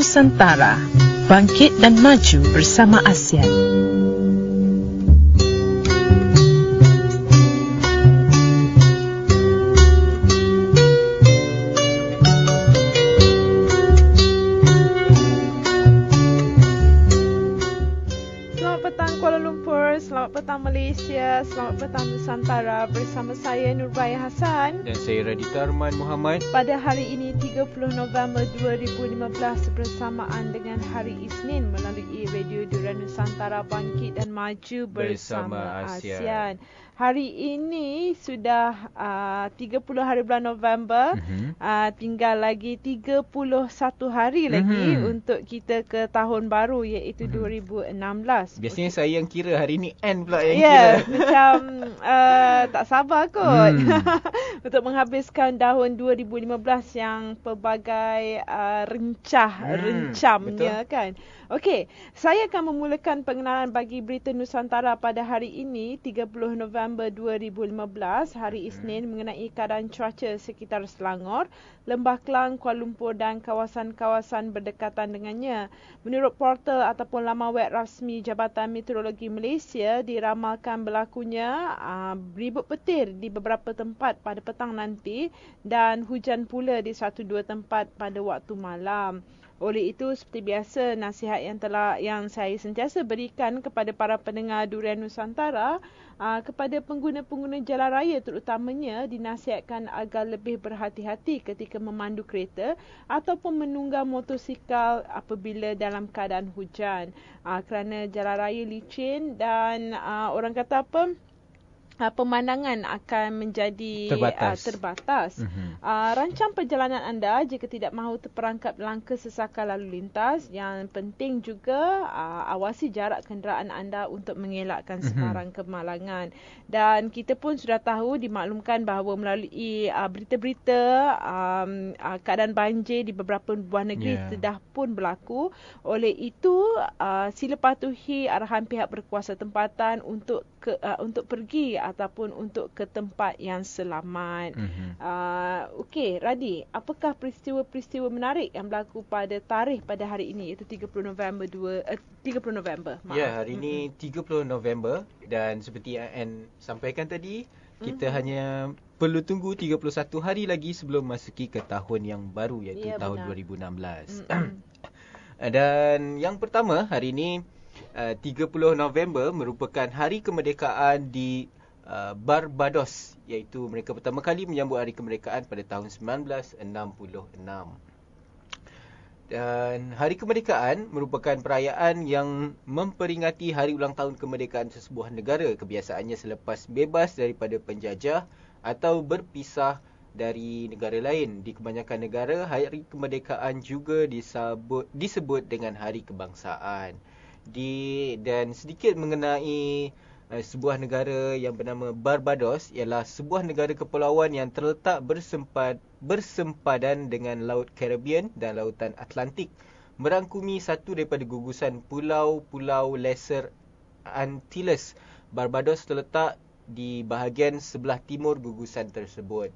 Nusantara, bangkit dan maju bersama ASEAN. Selamat petang Malaysia, selamat petang Nusantara. Bersama saya Nurbaya Hassan dan saya Radita Arman Muhammad. Pada hari ini 30 November 2015 bersamaan dengan hari Isnin melalui Radio Durian Nusantara bangkit dan maju bersama ASEAN. Hari ini sudah 30 hari bulan November. Tinggal lagi 31 hari lagi untuk kita ke tahun baru iaitu 2016. Biasanya saya yang kira, hari ni N pula yang kira. Macam tak sabar kot. Untuk menghabiskan tahun 2015 yang pelbagai rencamnya kan. Okey, saya akan memulakan pengenalan bagi Berita Nusantara pada hari ini 30 November 2015, hari Isnin, mengenai keadaan cuaca sekitar Selangor, Lembah Kelang, Kuala Lumpur dan kawasan-kawasan berdekatan dengannya. Menurut portal ataupun laman web rasmi Jabatan Meteorologi Malaysia, diramalkan berlakunya ribut petir di beberapa tempat pada petang nanti dan hujan pula di 1-2 tempat pada waktu malam. Oleh itu, seperti biasa, nasihat yang saya sentiasa berikan kepada para pendengar Durian Nusantara, kepada pengguna-pengguna jalan raya terutamanya, dinasihatkan agar lebih berhati-hati ketika memandu kereta ataupun menunggang motosikal apabila dalam keadaan hujan. Kerana jalan raya licin dan orang kata apa? Pemandangan akan menjadi terbatas. Rancang perjalanan anda jika tidak mahu terperangkap dalam kesesakan lalu lintas. Yang penting juga awasi jarak kenderaan anda untuk mengelakkan sebarang kemalangan. Dan kita pun sudah tahu, dimaklumkan bahawa melalui berita-berita keadaan banjir di beberapa buah negeri sudah pun berlaku. Oleh itu, sila patuhi arahan pihak berkuasa tempatan untuk pergi ataupun untuk ke tempat yang selamat. Okey, Radi, apakah peristiwa-peristiwa menarik yang berlaku pada tarikh pada hari ini iaitu 30 November. Ya, hari ini 30 November dan seperti yang sampaikan tadi, kita hanya perlu tunggu 31 hari lagi sebelum masuki ke tahun yang baru iaitu tahun 2016. Dan yang pertama, hari ini 30 November merupakan hari kemerdekaan di Barbados, iaitu mereka pertama kali menyambut hari kemerdekaan pada tahun 1966. Dan hari kemerdekaan merupakan perayaan yang memperingati hari ulang tahun kemerdekaan sesebuah negara, kebiasaannya selepas bebas daripada penjajah atau berpisah dari negara lain. Di kebanyakan negara, hari kemerdekaan juga disebut dengan hari kebangsaan. Dan sedikit mengenai sebuah negara yang bernama Barbados, ialah sebuah negara kepulauan yang terletak bersempadan dengan Laut Caribbean dan Lautan Atlantik, merangkumi satu daripada gugusan pulau-pulau Lesser Antilles. Barbados terletak di bahagian sebelah timur gugusan tersebut.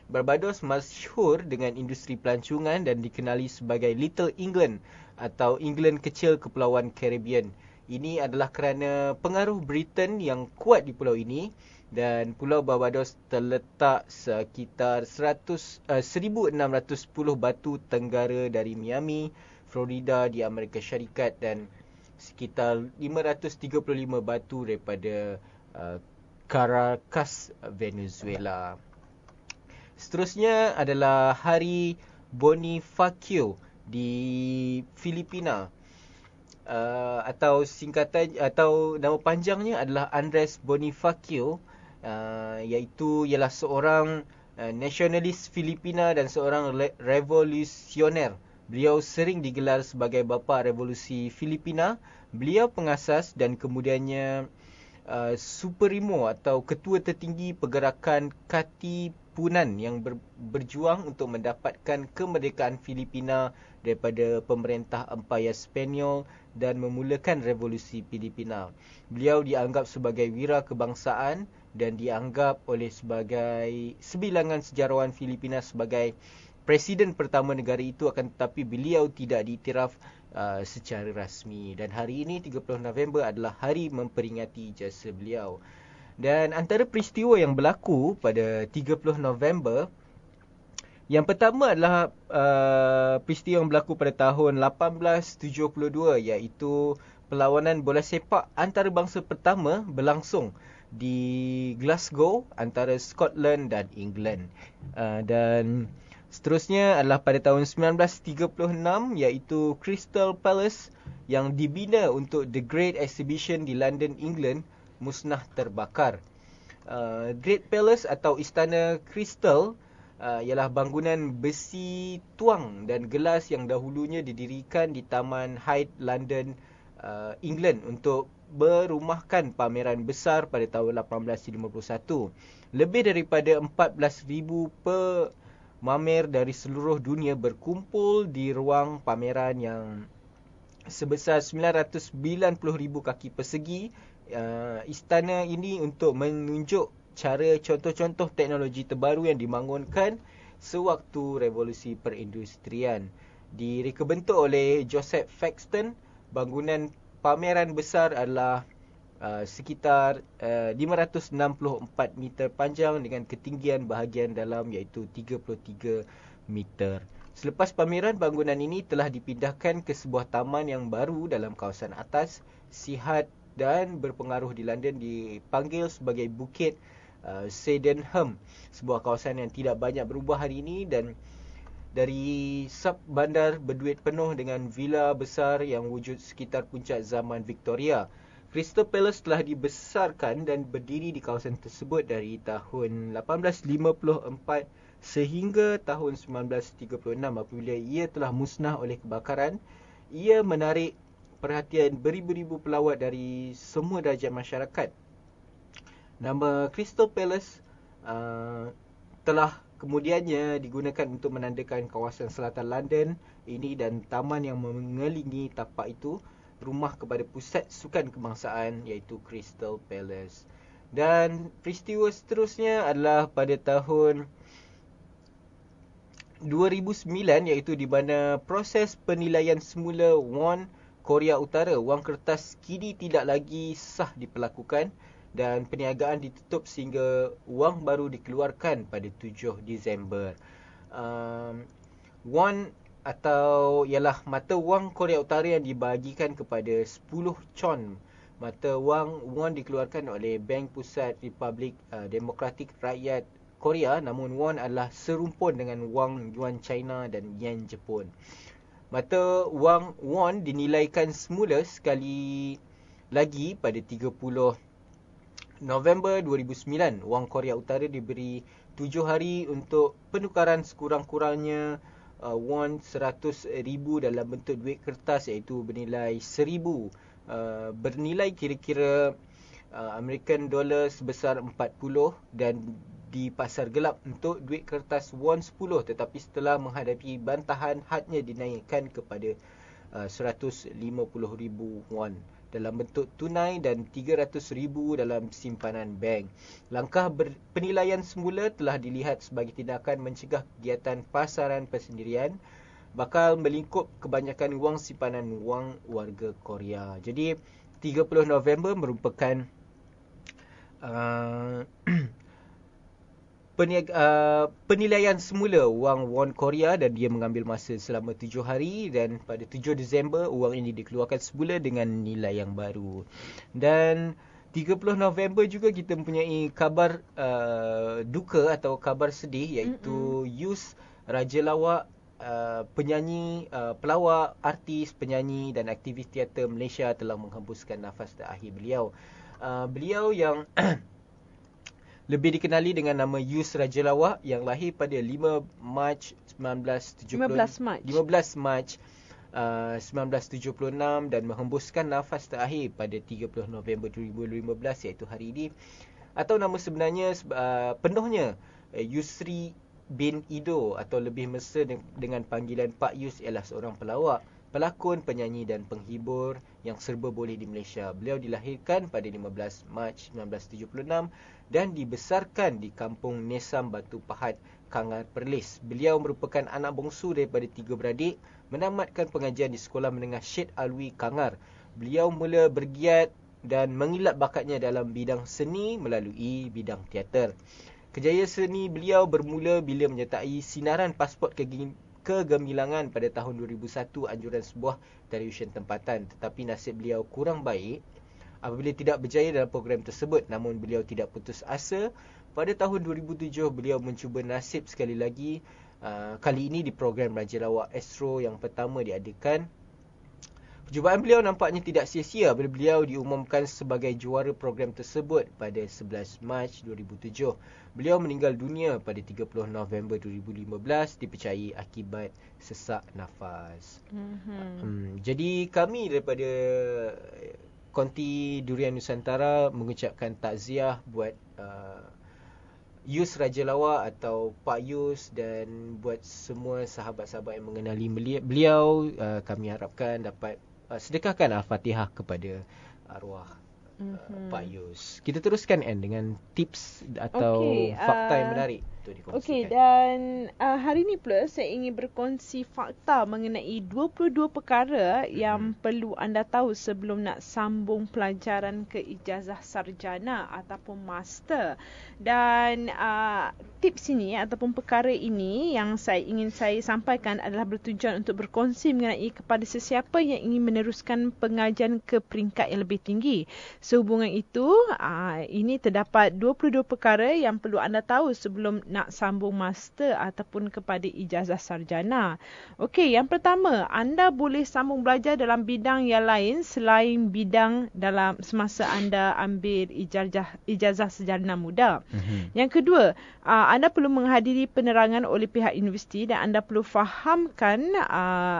Barbados masyhur dengan industri pelancongan dan dikenali sebagai Little England atau England kecil kepulauan Caribbean. Ini adalah kerana pengaruh Britain yang kuat di pulau ini, dan Pulau Barbados terletak sekitar 1610 batu tenggara dari Miami, Florida di Amerika Syarikat dan sekitar 535 batu daripada Caracas, Venezuela. Seterusnya adalah Hari Bonifacio di Filipina. Atau singkatan atau nama panjangnya adalah Andres Bonifacio, ialah seorang nasionalis Filipina dan seorang revolusioner. Beliau sering digelar sebagai bapa revolusi Filipina. Beliau pengasas dan kemudiannya Supremo atau ketua tertinggi pergerakan Katipunan yang berjuang untuk mendapatkan kemerdekaan Filipina daripada pemerintah Empayar Sepanyol dan memulakan revolusi Filipina. Beliau dianggap sebagai wira kebangsaan dan dianggap oleh sebagai sebilangan sejarawan Filipina sebagai presiden pertama negara itu, akan tetapi beliau tidak diiktiraf secara rasmi. Dan hari ini 30 November adalah hari memperingati jasa beliau. Dan antara peristiwa yang berlaku pada 30 November, yang pertama adalah peristiwa yang berlaku pada tahun 1872, iaitu perlawanan bola sepak antarabangsa pertama berlangsung di Glasgow antara Scotland dan England. Dan seterusnya adalah pada tahun 1936, iaitu Crystal Palace yang dibina untuk The Great Exhibition di London, England, musnah terbakar. Great Palace atau Istana Crystal ialah bangunan besi tuang dan gelas yang dahulunya didirikan di Taman Hyde, London, England untuk berumahkan pameran besar pada tahun 1851. Lebih daripada 14,000 pemamer dari seluruh dunia berkumpul di ruang pameran yang sebesar 990,000 kaki persegi istana ini untuk menunjuk contoh-contoh teknologi terbaru yang dibangunkan sewaktu revolusi perindustrian. Direka bentuk oleh Joseph Faxton, bangunan pameran besar adalah sekitar 564 meter panjang dengan ketinggian bahagian dalam iaitu 33 meter. Selepas pameran, bangunan ini telah dipindahkan ke sebuah taman yang baru dalam kawasan atas, sihat dan berpengaruh di London, dipanggil sebagai Bukit Sydenham, sebuah kawasan yang tidak banyak berubah hari ini, dan dari sub bandar berduit penuh dengan villa besar yang wujud sekitar puncak zaman Victoria. Crystal Palace telah dibesarkan dan berdiri di kawasan tersebut dari tahun 1854 sehingga tahun 1936 apabila ia telah musnah oleh kebakaran. Ia menarik perhatian beribu-ribu pelawat dari semua darjat masyarakat. Nama Crystal Palace telah kemudiannya digunakan untuk menandakan kawasan selatan London ini dan taman yang mengelilingi tapak itu rumah kepada pusat sukan kebangsaan iaitu Crystal Palace. Dan peristiwa seterusnya adalah pada tahun 2009, iaitu di mana proses penilaian semula won Korea Utara, wang kertas, kini tidak lagi sah diperlakukan dan perniagaan ditutup sehingga wang baru dikeluarkan pada 7 Disember. Won atau ialah mata wang Korea Utara yang dibahagikan kepada 10 con. Mata wang won dikeluarkan oleh Bank Pusat Republik Demokratik Rakyat Korea, namun won adalah serumpun dengan wang yuan China dan yen Jepun. Mata wang won dinilaikan semula sekali lagi pada 30 November 2009. Wang Korea Utara diberi 7 hari untuk penukaran sekurang-kurangnya won 100,000 dalam bentuk duit kertas iaitu bernilai 1,000. Bernilai kira-kira American dollar sebesar 40 dan di pasar gelap untuk duit kertas won 10, tetapi setelah menghadapi bantahan hadnya dinaikkan kepada 150,000 won dalam bentuk tunai dan 300,000 dalam simpanan bank. Langkah penilaian semula telah dilihat sebagai tindakan mencegah kegiatan pasaran persendirian bakal melingkup kebanyakan wang simpanan wang warga Korea. Jadi 30 November merupakan penilaian semula wang won Korea dan dia mengambil masa selama 7 hari dan pada 7 Disember wang ini dikeluarkan semula dengan nilai yang baru. Dan 30 November juga kita mempunyai kabar duka atau kabar sedih iaitu Yus Raja Lawak, penyanyi, pelawak, artis, penyanyi dan aktivis teater Malaysia telah menghembuskan nafas terakhir beliau. Beliau yang lebih dikenali dengan nama Yus Raja Lawak yang lahir pada 5 Mac 1976 dan menghembuskan nafas terakhir pada 30 November 2015 iaitu hari ini, atau nama sebenarnya penuhnya Yusri bin Ido atau lebih mesra dengan panggilan Pak Yus ialah seorang pelawak. pelakon, penyanyi dan penghibur yang serba boleh di Malaysia. Beliau dilahirkan pada 15 Mac 1976 dan dibesarkan di Kampung Nesam Batu Pahat, Kangar Perlis. Beliau merupakan anak bongsu daripada 3 beradik, menamatkan pengajian di Sekolah Menengah Syed Alwi Kangar. Beliau mula bergiat dan mengilat bakatnya dalam bidang seni melalui bidang teater. Kejayaan seni beliau bermula bila menyertai sinaran Pasport Kegemilangan pada tahun 2001 anjuran sebuah televisyen tempatan. Tetapi nasib beliau kurang baik apabila tidak berjaya dalam program tersebut. Namun beliau tidak putus asa. Pada tahun 2007 beliau mencuba nasib sekali lagi. Kali ini di program Raja Lawak Astro yang pertama diadakan. Percubaan beliau nampaknya tidak sia-sia bila beliau diumumkan sebagai juara program tersebut pada 11 Mac 2007. Beliau meninggal dunia pada 30 November 2015 dipercayai akibat sesak nafas. Jadi kami daripada Konti Durian Nusantara mengucapkan takziah buat Yus Raja Lawak atau Pak Yus, dan buat semua sahabat-sahabat yang mengenali beliau. Kami harapkan dapat sedekahkan Al-Fatihah kepada arwah Pak Yus. Kita teruskan dengan tips atau fakta yang menarik untuk dikongsikan. Okey, dan hari ini pula saya ingin berkongsi fakta mengenai 22 perkara yang perlu anda tahu sebelum nak sambung pelajaran ke ijazah sarjana ataupun master. Dan tips ini ataupun perkara ini yang ingin saya sampaikan adalah bertujuan untuk berkongsi mengenai kepada sesiapa yang ingin meneruskan pengajian ke peringkat yang lebih tinggi. Sehubungan itu, ini terdapat 22 perkara yang perlu anda tahu sebelum nak sambung master ataupun kepada ijazah sarjana. Okey, yang pertama, anda boleh sambung belajar dalam bidang yang lain selain bidang dalam semasa anda ambil ijazah sarjana muda. Yang kedua, anda perlu menghadiri penerangan oleh pihak universiti dan anda perlu fahamkan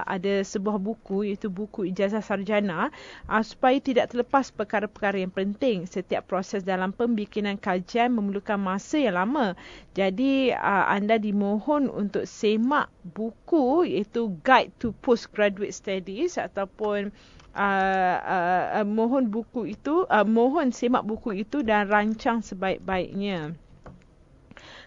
ada sebuah buku, iaitu buku ijazah sarjana, supaya tidak terlepas perkara-perkara yang penting. Setiap proses dalam pembikinan kajian memerlukan masa yang lama. Jadi anda dimohon untuk semak buku, iaitu Guide to Postgraduate Studies, ataupun mohon semak buku itu dan rancang sebaik-baiknya.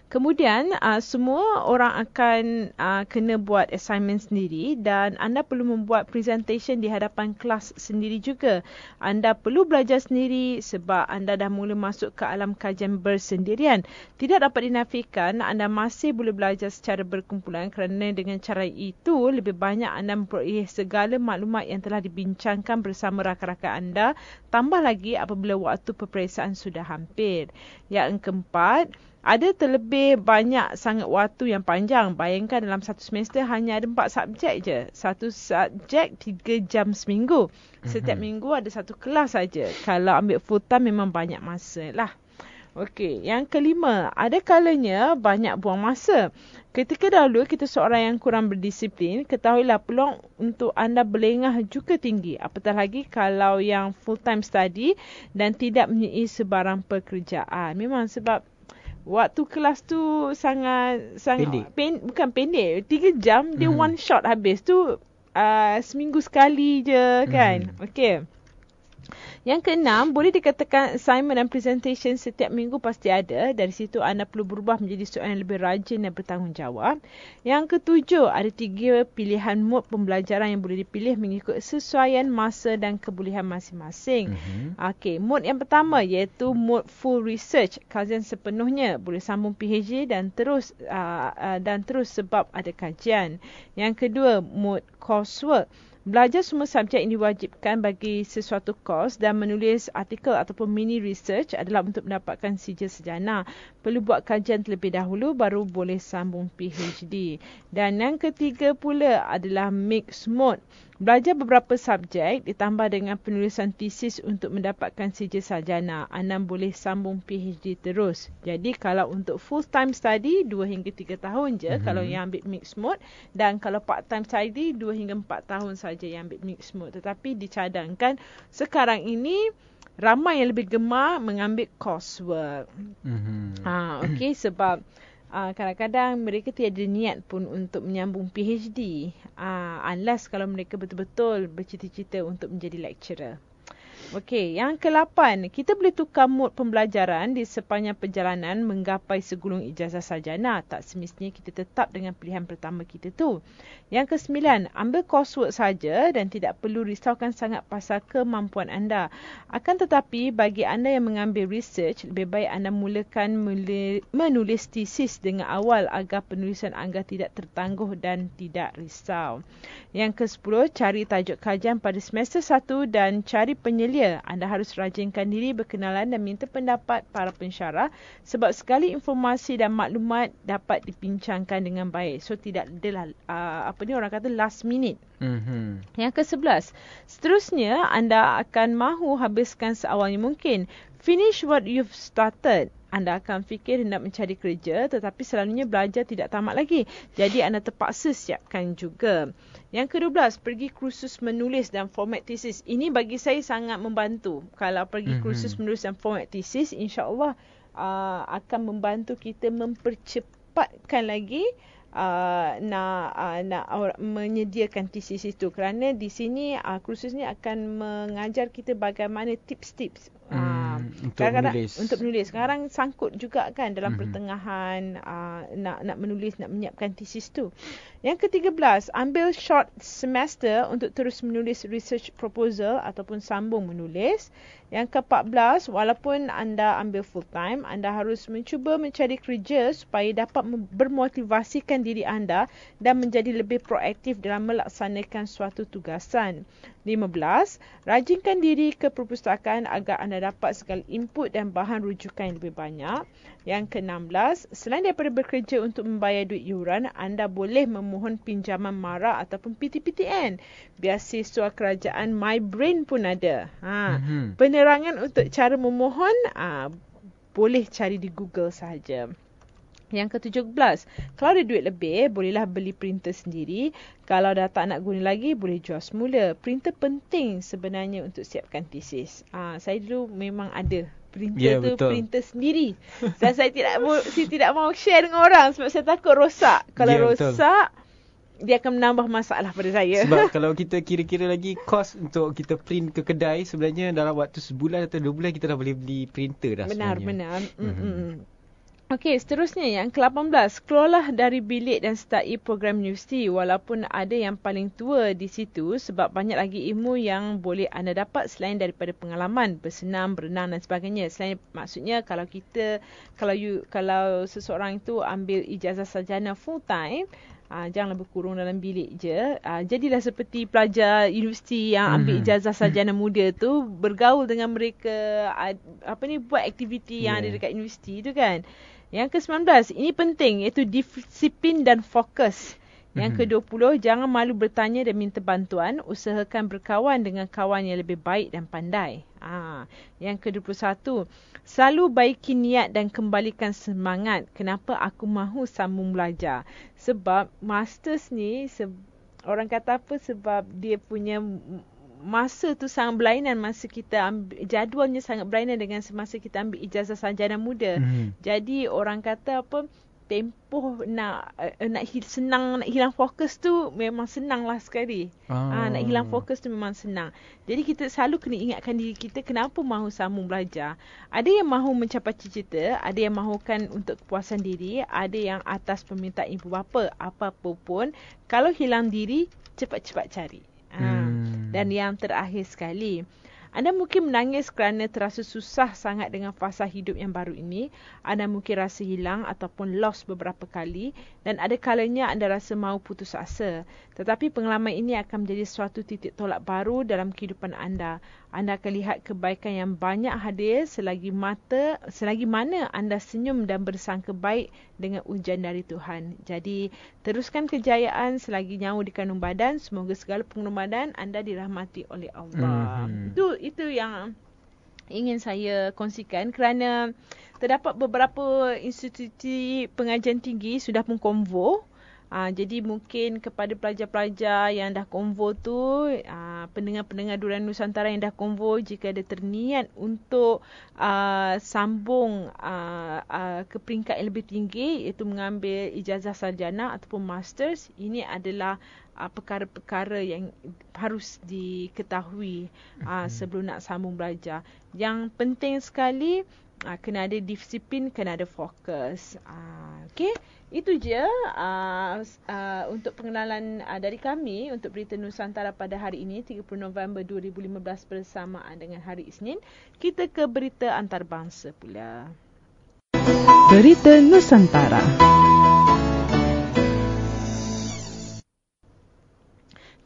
Kemudian semua orang akan kena buat assignment sendiri dan anda perlu membuat presentation di hadapan kelas sendiri juga. Anda perlu belajar sendiri sebab anda dah mula masuk ke alam kajian bersendirian. Tidak dapat dinafikan anda masih boleh belajar secara berkumpulan kerana dengan cara itu lebih banyak anda memperoleh segala maklumat yang telah dibincangkan bersama rakan-rakan anda. Tambah lagi apabila waktu peperiksaan sudah hampir. Yang keempat, ada terlebih banyak sangat waktu yang panjang. Bayangkan dalam satu semester hanya ada 4 subjek je. Satu subjek 3 jam seminggu. Setiap minggu ada satu kelas saja. Kalau ambil full time memang banyak masa lah. Okey, yang kelima, ada kalanya banyak buang masa. Ketika dahulu kita seorang yang kurang berdisiplin, ketahuilah peluang untuk anda berlengah juga tinggi. Apatah lagi kalau yang full time study dan tidak mempunyai sebarang pekerjaan. Memang sebab waktu kelas tu sangat bukan pendek. 3 jam dia one shot habis tu. Seminggu sekali je kan. Okey. Yang keenam, boleh dikatakan assignment dan presentation setiap minggu pasti ada. Dari situ anda perlu berubah menjadi seorang yang lebih rajin dan bertanggungjawab. Yang ketujuh, ada 3 pilihan mod pembelajaran yang boleh dipilih mengikut sesuaian masa dan kebolehan masing-masing. Okey, mod yang pertama iaitu mod full research, kajian sepenuhnya, boleh sambung PhD dan terus sebab ada kajian. Yang kedua, mod coursework. Belajar semua subjek yang diwajibkan bagi sesuatu kos dan menulis artikel ataupun mini research adalah untuk mendapatkan sijil sarjana. Perlu buat kajian terlebih dahulu baru boleh sambung PhD. Dan yang ketiga pula adalah mixed mode. Belajar beberapa subjek ditambah dengan penulisan tesis untuk mendapatkan sijil sarjana. Anda boleh sambung PhD terus. Jadi kalau untuk full time study 2 hingga 3 tahun je kalau yang ambil mixed mode, dan kalau part time study 2 hingga 4 tahun saja yang ambil mixed mode. Tetapi dicadangkan sekarang ini ramai yang lebih gemar mengambil coursework. Okey, sebab Kadang-kadang mereka tiada niat pun untuk menyambung PhD. Unless kalau mereka betul-betul bercita-cita untuk menjadi lecturer. Okey, yang ke-8, kita boleh tukar mod pembelajaran di sepanjang perjalanan menggapai segulung ijazah sarjana. Tak semestinya kita tetap dengan pilihan pertama kita tu. Yang ke-9, ambil coursework saja dan tidak perlu risaukan sangat pasal kemampuan anda. Akan tetapi, bagi anda yang mengambil research, lebih baik anda mulakan menulis tesis dengan awal agar penulisan anda tidak tertangguh dan tidak risau. Yang ke-10, cari tajuk kajian pada semester 1 dan cari penyelia. Anda harus rajinkan diri berkenalan dan minta pendapat para pensyarah sebab sekali informasi dan maklumat dapat dibincangkan dengan baik. So tidak adalah orang kata last minute. Yang ke-11, seterusnya anda akan mahu habiskan seawalnya mungkin. Finish what you've started. Anda akan fikir hendak mencari kerja tetapi selalunya belajar tidak tamat lagi. Jadi anda terpaksa siapkan juga. Yang ke-12, pergi kursus menulis dan format tesis. Ini bagi saya sangat membantu. Kalau pergi kursus menulis dan format tesis, insya-Allah akan membantu kita mempercepatkan lagi menyediakan tesis itu. Kerana di sini kursus ni akan mengajar kita bagaimana tips-tips untuk menulis. Sekarang sangkut juga kan dalam pertengahan nak menulis, nak menyiapkan tesis tu. Yang ke-13, ambil short semester untuk terus menulis research proposal ataupun sambung menulis. Yang ke-14, walaupun anda ambil full time, anda harus mencuba mencari kerja supaya dapat bermotivasikan diri anda dan menjadi lebih proaktif dalam melaksanakan suatu tugasan. 15, rajinkan diri ke perpustakaan agar anda dapat segala input dan bahan rujukan yang lebih banyak. Yang ke-16, selain daripada bekerja untuk membayar duit yuran, anda boleh memohon pinjaman MARA ataupun PTPTN. Beasiswa kerajaan MyBrain pun ada. Penerangan untuk cara memohon boleh cari di Google sahaja. Yang ke-17, kalau ada duit lebih, bolehlah beli printer sendiri. Kalau dah tak nak guna lagi, boleh jual semula. Printer penting sebenarnya untuk siapkan tesis. Saya dulu memang ada printer betul. Printer sendiri. Dan saya tidak mau share dengan orang sebab saya takut rosak. Kalau rosak, dia akan menambah masalah pada saya. Sebab kalau kita kira-kira lagi kos untuk kita print ke kedai, sebenarnya dalam waktu sebulan atau 2 bulan kita dah boleh beli printer dah. Benar. Okey, seterusnya yang ke-18, keluarlah dari bilik dan sertai program universiti walaupun ada yang paling tua di situ sebab banyak lagi ilmu yang boleh anda dapat selain daripada pengalaman bersenam, berenang dan sebagainya. Maksudnya kalau seseorang itu ambil ijazah sarjana full time, janganlah berkurung dalam bilik je. Jadilah seperti pelajar universiti yang ambil ijazah sarjana muda tu, bergaul dengan mereka, buat aktiviti yang ada dekat universiti tu kan. Yang ke-19, ini penting iaitu disiplin dan fokus. Yang ke-20, jangan malu bertanya dan minta bantuan. Usahakan berkawan dengan kawan yang lebih baik dan pandai. Yang ke-21, selalu baiki niat dan kembalikan semangat. Kenapa aku mahu sambung belajar? Sebab masters ni, orang kata apa? Sebab dia punya masa tu sangat berlainan masa kita ambil, jadualnya sangat berlainan dengan semasa kita ambil ijazah sarjana muda. Jadi orang kata apa, tempoh nak senang nak hilang fokus tu memang senang lah sekali. Nak hilang fokus tu memang senang. Jadi kita selalu kena ingatkan diri kita kenapa mahu sambung belajar. Ada yang mahu mencapai cita-cita, ada yang mahukan untuk kepuasan diri, ada yang atas permintaan ibu bapa. Apa-apa pun, kalau hilang diri, cepat-cepat cari. Dan yang terakhir sekali, anda mungkin menangis kerana terasa susah sangat dengan fasa hidup yang baru ini. Anda mungkin rasa hilang ataupun lost beberapa kali dan ada kalanya anda rasa mahu putus asa. Tetapi pengalaman ini akan menjadi suatu titik tolak baru dalam kehidupan anda. Anda akan lihat kebaikan yang banyak hadir selagi mana anda senyum dan bersangka baik dengan ujian dari Tuhan. Jadi, teruskan kejayaan selagi nyawa di kandung badan. Semoga segala pengorbanan anda dirahmati oleh Allah. Itu yang ingin saya kongsikan kerana terdapat beberapa institusi pengajian tinggi sudah pun konvo Jadi mungkin kepada pelajar-pelajar yang dah konvo tu, pendengar-pendengar Durian Nusantara yang dah konvo, jika ada terniat untuk sambung ke peringkat yang lebih tinggi, iaitu mengambil ijazah sarjana ataupun masters, ini adalah perkara-perkara yang harus diketahui sebelum nak sambung belajar. Yang penting sekali, kena ada disiplin, kena ada fokus. Okey, itu je untuk pengenalan dari kami untuk Berita Nusantara pada hari ini 30 November 2015 bersamaan dengan hari Isnin. Kita ke berita antarabangsa pula. Berita Nusantara.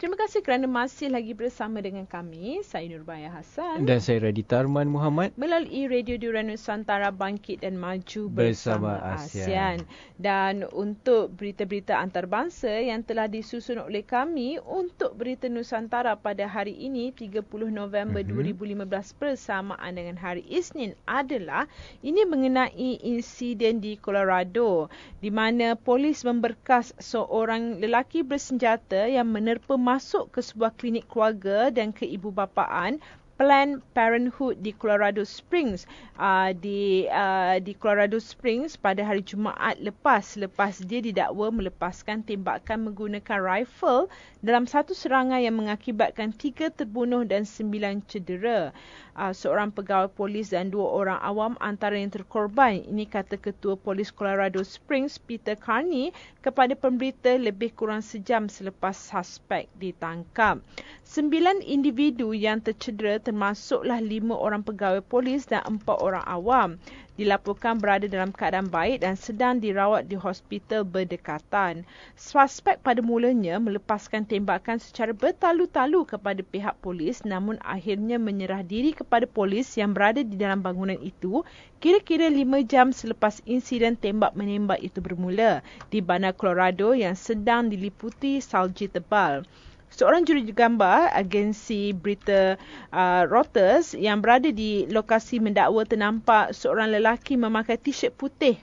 Terima kasih kerana masih lagi bersama dengan kami. Saya Nurbaya Hassan. Dan saya Radita Arman Muhammad. Melalui Radio Durian Nusantara Bangkit dan Maju bersama ASEAN. Dan untuk berita-berita antarabangsa yang telah disusun oleh kami untuk Berita Nusantara pada hari ini 30 November 2015 bersamaan dengan hari Isnin adalah ini mengenai insiden di Colorado di mana polis memberkas seorang lelaki bersenjata yang menerpa masuk ke sebuah klinik keluarga dan keibubapaan Planned Parenthood di Colorado Springs di Colorado Springs pada hari Jumaat lepas dia didakwa melepaskan tembakan menggunakan rifle dalam satu serangan yang mengakibatkan 3 terbunuh dan 9 cedera. Seorang pegawai polis dan 2 orang awam antara yang terkorban. Ini kata Ketua Polis Colorado Springs Peter Carney kepada pemberita lebih kurang sejam selepas suspek ditangkap. 9 individu yang tercedera termasuklah 5 orang pegawai polis dan 4 orang awam dilaporkan berada dalam keadaan baik dan sedang dirawat di hospital berdekatan. Suspek pada mulanya melepaskan tembakan secara bertalu-talu kepada pihak polis namun akhirnya menyerah diri kepada polis yang berada di dalam bangunan itu kira-kira 5 jam selepas insiden tembak-menembak itu bermula di bandar Colorado yang sedang diliputi salji tebal. Seorang jurugambar agensi berita Reuters yang berada di lokasi mendakwa ternampak seorang lelaki memakai t-shirt putih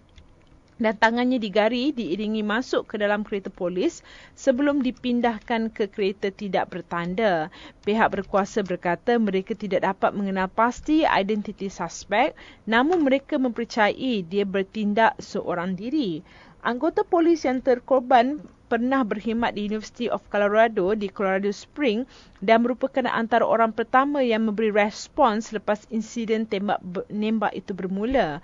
dan tangannya digari diiringi masuk ke dalam kereta polis sebelum dipindahkan ke kereta tidak bertanda. Pihak berkuasa berkata mereka tidak dapat mengenal pasti identiti suspek namun mereka mempercayai dia bertindak seorang diri. Anggota polis yang terkorban pernah berkhidmat di University of Colorado di Colorado Springs dan merupakan antara orang pertama yang memberi respons selepas insiden tembak-menembak itu bermula.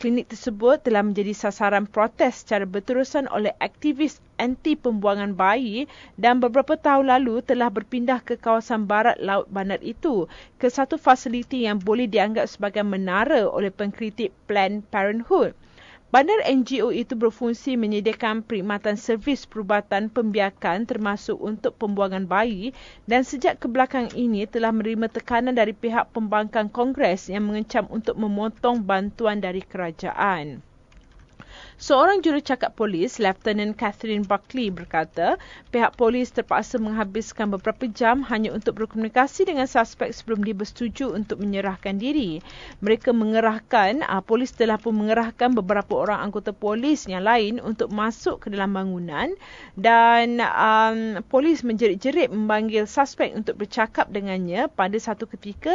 Klinik tersebut telah menjadi sasaran protes secara berterusan oleh aktivis anti pembuangan bayi dan beberapa tahun lalu telah berpindah ke kawasan barat laut bandar itu ke satu fasiliti yang boleh dianggap sebagai menara oleh pengkritik Planned Parenthood. Bandar NGO itu berfungsi menyediakan perkhidmatan servis perubatan pembiakan termasuk untuk pembuangan bayi dan sejak kebelakangan ini telah menerima tekanan dari pihak pembangkang Kongres yang mengecam untuk memotong bantuan dari kerajaan. Seorang jurucakap polis, Lieutenant Catherine Buckley berkata, pihak polis terpaksa menghabiskan beberapa jam hanya untuk berkomunikasi dengan suspek sebelum dia bersetuju untuk menyerahkan diri. Mereka polis telah pun mengerahkan beberapa orang anggota polis yang lain untuk masuk ke dalam bangunan dan polis menjerit-jerit memanggil suspek untuk bercakap dengannya. Pada satu ketika,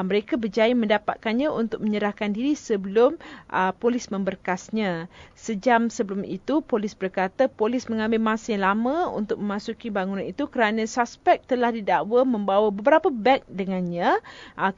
mereka berjaya mendapatkannya untuk menyerahkan diri sebelum polis memberkasnya. Sejam sebelum itu, polis berkata polis mengambil masa yang lama untuk memasuki bangunan itu kerana suspek telah didakwa membawa beberapa beg dengannya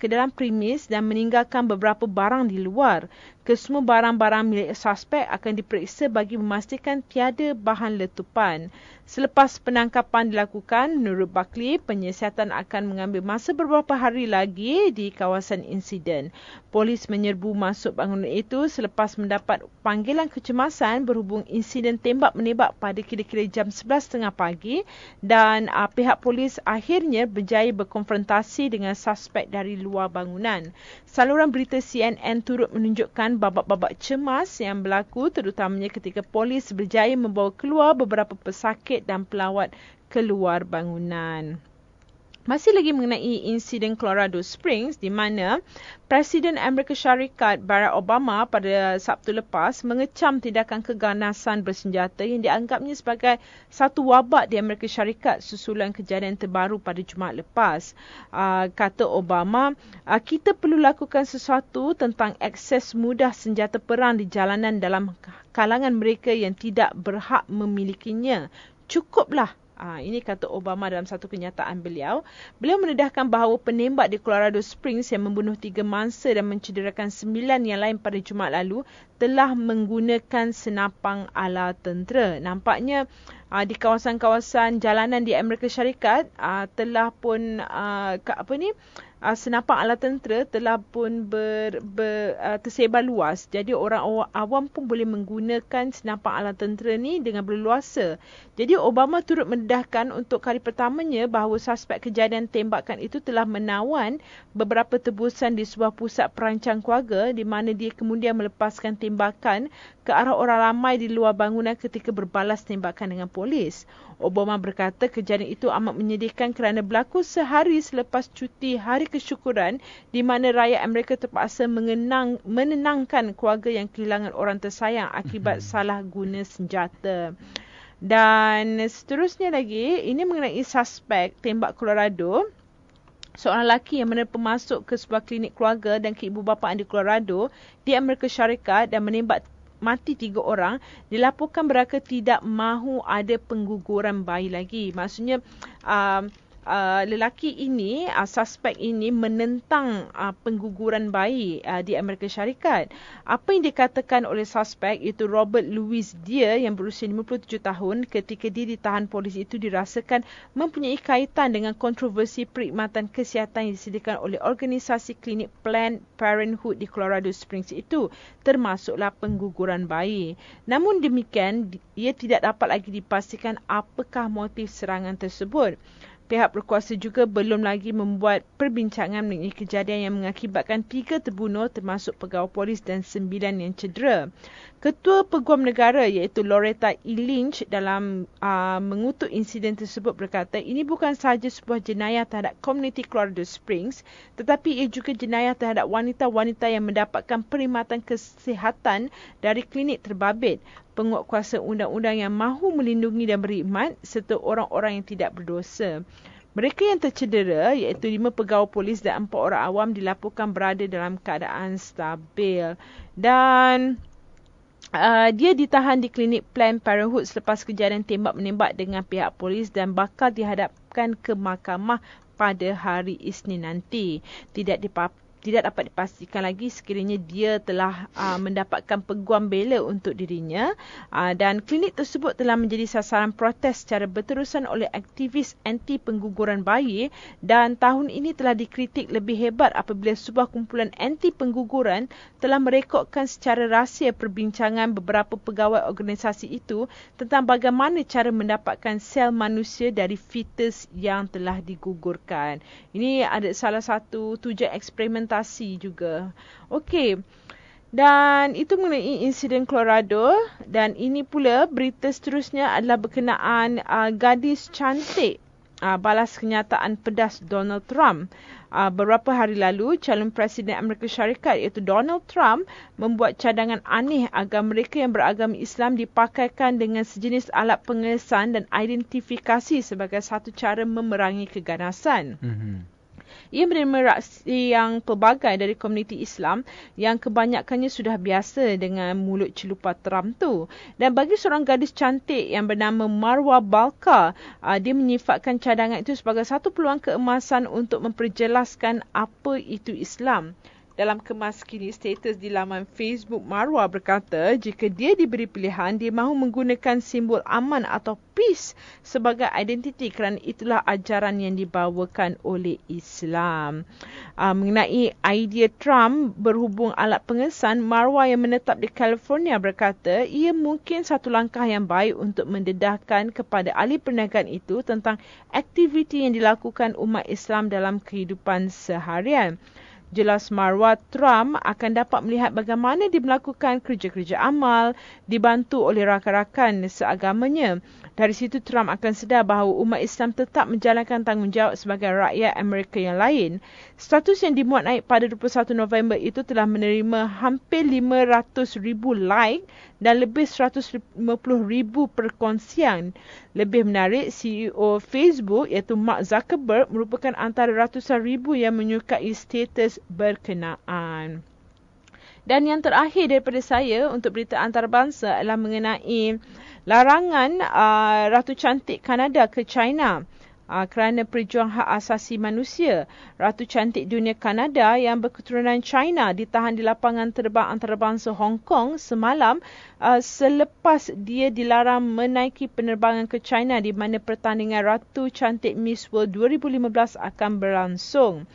ke dalam premis dan meninggalkan beberapa barang di luar. Kesemua barang-barang milik suspek akan diperiksa bagi memastikan tiada bahan letupan. Selepas penangkapan dilakukan, menurut Buckley, penyiasatan akan mengambil masa beberapa hari lagi di kawasan insiden. Polis menyerbu masuk bangunan itu selepas mendapat panggilan kecemasan berhubung insiden tembak-menembak pada kira-kira jam 11.30 pagi dan pihak polis akhirnya berjaya berkonfrontasi dengan suspek dari luar bangunan. Saluran berita CNN turut menunjukkan babak-babak cemas yang berlaku terutamanya ketika polis berjaya membawa keluar beberapa pesakit dan pelawat keluar bangunan. Masih lagi mengenai insiden Colorado Springs di mana Presiden Amerika Syarikat Barack Obama pada Sabtu lepas mengecam tindakan keganasan bersenjata yang dianggapnya sebagai satu wabak di Amerika Syarikat susulan kejadian terbaru pada Jumaat lepas. Kata Obama, kita perlu lakukan sesuatu tentang akses mudah senjata perang di jalanan dalam kalangan mereka yang tidak berhak memilikinya. Cukuplah. Ini kata Obama dalam satu kenyataan beliau. Beliau mendedahkan bahawa penembak di Colorado Springs yang membunuh 3 mangsa dan mencederakan 9 yang lain pada Jumaat lalu telah menggunakan senapang ala tentera. Nampaknya di kawasan-kawasan jalanan di Amerika Syarikat telah pun senapang ala tentera telah pun tersebar luas. Jadi orang awam pun boleh menggunakan senapang ala tentera ni dengan berleluasa. Jadi Obama turut mendedahkan untuk kali pertamanya bahawa suspek kejadian tembakan itu telah menawan beberapa tebusan di sebuah pusat perancang keluarga di mana dia kemudian melepaskan tembakan ke arah orang ramai di luar bangunan ketika berbalas tembakan dengan polis. Obama berkata kejadian itu amat menyedihkan kerana berlaku sehari selepas cuti Hari Kesyukuran di mana rakyat Amerika terpaksa menenangkan keluarga yang kehilangan orang tersayang akibat salah guna senjata. Dan seterusnya lagi, ini mengenai suspek tembak Colorado. Seorang lelaki yang menerpa masuk ke sebuah klinik keluarga dan keibubapaan di Colorado di Amerika Syarikat dan menembak mati 3 orang, dilaporkan beraka tidak mahu ada pengguguran bayi lagi. Maksudnya lelaki ini, suspek ini menentang pengguguran bayi di Amerika Syarikat. Apa yang dikatakan oleh suspek iaitu Robert Louis Deer yang berusia 57 tahun ketika dia ditahan polis itu dirasakan mempunyai kaitan dengan kontroversi perkhidmatan kesihatan yang disediakan oleh organisasi klinik Planned Parenthood di Colorado Springs itu, termasuklah pengguguran bayi. Namun demikian, ia tidak dapat lagi dipastikan apakah motif serangan tersebut. Pihak berkuasa juga belum lagi membuat perbincangan mengenai kejadian yang mengakibatkan 3 terbunuh termasuk pegawai polis dan 9 yang cedera. Ketua Peguam Negara iaitu Loretta E. Lynch dalam mengutuk insiden tersebut berkata ini bukan sahaja sebuah jenayah terhadap komuniti Colorado Springs tetapi ia juga jenayah terhadap wanita-wanita yang mendapatkan perkhidmatan kesihatan dari klinik terbabit, penguatkuasa undang-undang yang mahu melindungi dan berkhidmat serta orang-orang yang tidak berdosa. Mereka yang tercedera iaitu 5 pegawai polis dan 4 orang awam dilaporkan berada dalam keadaan stabil. Dan dia ditahan di klinik Planned Parenthood selepas kejadian tembak-menembak dengan pihak polis dan bakal dihadapkan ke mahkamah pada hari Isnin nanti. Tidak dapat dipastikan lagi sekiranya dia telah mendapatkan peguam bela untuk dirinya dan klinik tersebut telah menjadi sasaran protes secara berterusan oleh aktivis anti pengguguran bayi dan tahun ini telah dikritik lebih hebat apabila sebuah kumpulan anti pengguguran telah merekodkan secara rahsia perbincangan beberapa pegawai organisasi itu tentang bagaimana cara mendapatkan sel manusia dari fetus yang telah digugurkan. Ini ada salah satu tujuan eksperimentasi juga. Okey. Dan itu mengenai insiden Colorado dan ini pula berita seterusnya adalah berkenaan gadis cantik balas kenyataan pedas Donald Trump. Beberapa hari lalu, calon Presiden Amerika Syarikat iaitu Donald Trump membuat cadangan aneh agar mereka yang beragama Islam dipakaikan dengan sejenis alat pengesan dan identifikasi sebagai satu cara memerangi keganasan. Ia menerima reaksi yang pelbagai dari komuniti Islam yang kebanyakannya sudah biasa dengan mulut celupa Trump tu. Dan bagi seorang gadis cantik yang bernama Marwa Balka, dia menyifatkan cadangan itu sebagai satu peluang keemasan untuk memperjelaskan apa itu Islam. Dalam kemas kini status di laman Facebook, Marwa berkata jika dia diberi pilihan, dia mahu menggunakan simbol aman atau peace sebagai identiti kerana itulah ajaran yang dibawakan oleh Islam. Mengenai idea Trump berhubung alat pengesan, Marwa yang menetap di California berkata ia mungkin satu langkah yang baik untuk mendedahkan kepada ahli perniagaan itu tentang aktiviti yang dilakukan umat Islam dalam kehidupan seharian. Jelas maruah Trump akan dapat melihat bagaimana dia melakukan kerja-kerja amal dibantu oleh rakan-rakan seagamanya. Dari situ Trump akan sedar bahawa umat Islam tetap menjalankan tanggungjawab sebagai rakyat Amerika yang lain. Status yang dimuat naik pada 21 November itu telah menerima hampir 500,000 like dan lebih 150,000 perkongsian. Lebih menarik, CEO Facebook iaitu Mark Zuckerberg merupakan antara ratusan ribu yang menyukai status berkenaan. Dan yang terakhir daripada saya untuk berita antarabangsa adalah mengenai larangan Ratu Cantik Kanada ke China kerana perjuang hak asasi manusia. Ratu Cantik Dunia Kanada yang berketurunan China ditahan di lapangan terbang antarabangsa Hong Kong semalam selepas dia dilarang menaiki penerbangan ke China di mana pertandingan Ratu Cantik Miss World 2015 akan berlangsung.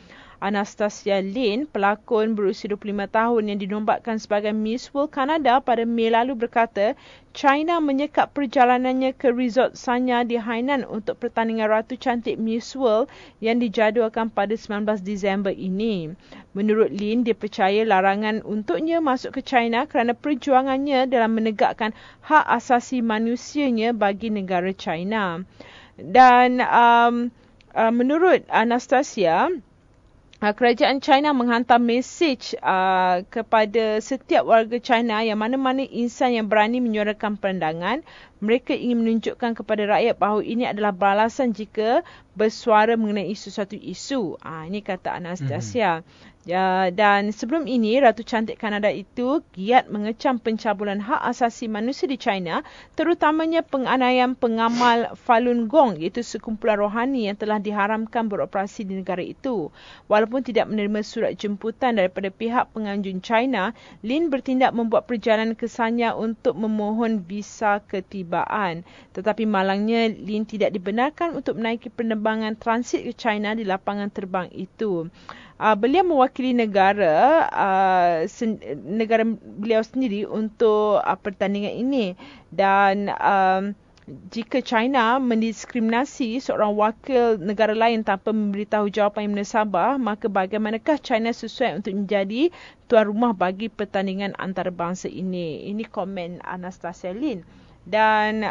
Anastasia Lin, pelakon berusia 25 tahun yang dinobatkan sebagai Miss World Kanada pada Mei lalu berkata, China menyekap perjalanannya ke resort Sanya di Hainan untuk pertandingan Ratu Cantik Miss World yang dijadualkan pada 19 Disember ini. Menurut Lin, dia percaya larangan untuknya masuk ke China kerana perjuangannya dalam menegakkan hak asasi manusianya bagi negara China. Dan menurut Anastasia, kerajaan China menghantar mesej kepada setiap warga China yang mana-mana insan yang berani menyuarakan pandangan. Mereka ingin menunjukkan kepada rakyat bahawa ini adalah balasan jika bersuara mengenai sesuatu isu. Ini kata Anastasia. Dan sebelum ini, Ratu Cantik Kanada itu giat mengecam pencabulan hak asasi manusia di China, terutamanya penganiayaan pengamal Falun Gong, iaitu sekumpulan rohani yang telah diharamkan beroperasi di negara itu. Walaupun tidak menerima surat jemputan daripada pihak penganjur China, Lin bertindak membuat perjalanan ke Sanya untuk memohon visa ketibaan. Tetapi malangnya, Lin tidak dibenarkan untuk menaiki penerbangan transit ke China di lapangan terbang itu. Beliau mewakili negara beliau sendiri untuk pertandingan ini. Dan jika China mendiskriminasi seorang wakil negara lain tanpa memberitahu jawapan yang menasabah, maka bagaimanakah China sesuai untuk menjadi tuan rumah bagi pertandingan antarabangsa ini? Ini komen Anastasia Lin. Dan